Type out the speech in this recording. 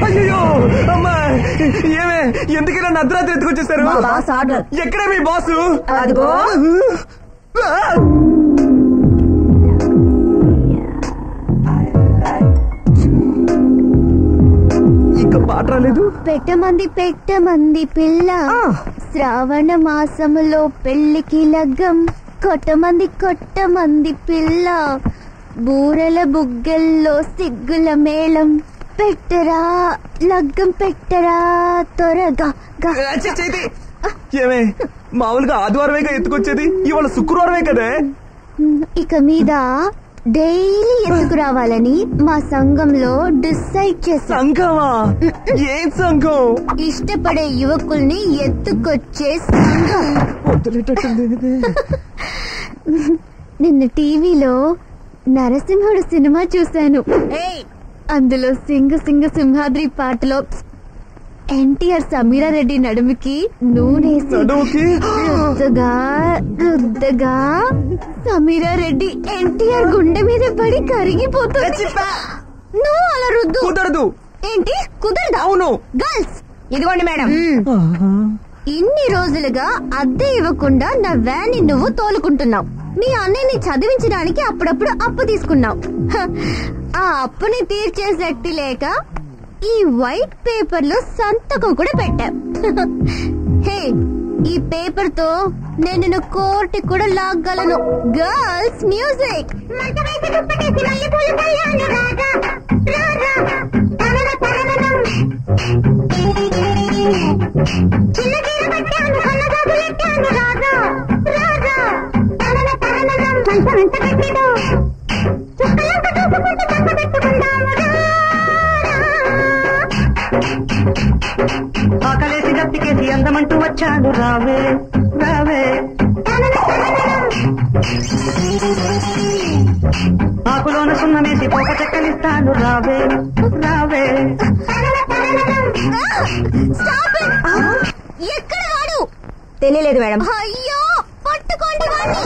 అయ్యో అమ్మా, ఏమే ఎందుకైనా అర్ధరాత్రి ఎత్తుకొచ్చేసారు? ఎక్కడే మీ బాసు? అదిగో. ఇంకా పాట రాలేదు. పెట్టమంది పిల్ల, శ్రావణ మాసములో పెళ్లికి లగ్గం. కొట్టమంది పిల్ల, బూరల బుగ్గల్లో సిగ్గుల మేళం. పెట్టరా లగ్గం పెట్టరా త్వరగా. ఏమే మామూలుగా ఆదివారమేగా ఎత్తుకొచ్చేది, ఇవాళ శుక్రవారమే కదే. ఇక మీద డైలీ ఎత్తుకురావాలని మా సంఘంలో డిసైడ్ చేశాం. సంఘమా? ఏం సంఘం? ఇష్టపడే యువకుల్ని ఎత్తుకొచ్చే సంఘం. నిన్న టీవీలో నరసింహుడు సినిమా చూశాను. అందులో సింహాద్రి పాటలో ఎన్టీఆర్ సమీరారెడ్డి నడుముకి నూనెసి రుద్దగా సమీరారెడ్డి ఎన్టీఆర్ గుండె మీద పడి కరిగిపోతుంది. నువ్వు అలా రుద్దు. కుదరదు. ఏంటి కుదరదు? అవును. గర్ల్స్ ఇదిగోండి మేడం, ఇన్ని రోజులుగా అద్దె ఇవ్వకుండా నా వ్యాన్ నువ్వు తోలుకుంటున్నావు. మీ అన్నయ్యని చదివించడానికి అప్పుడప్పుడు అప్పు తీసుకున్నావు. ఆ అప్పుని తీర్చే శక్తి లేక ఈ వైట్ పేపర్ లో సంతకం కూడా పెట్టా. హే, ఈ పేపర్ తో నేను కోర్టు కూడా లాగలను. Girls music. ఆకలేసి గట్టికేసి అందమంటూ వచ్చాను రావే రావే. ఆకులోన సున్నమేసి పోక చెక్కలిస్తాను రావే రావే. ఎక్కడ వాడు? తెలియలేదు మేడం. అయ్యో పట్టుకోండి వాడిని.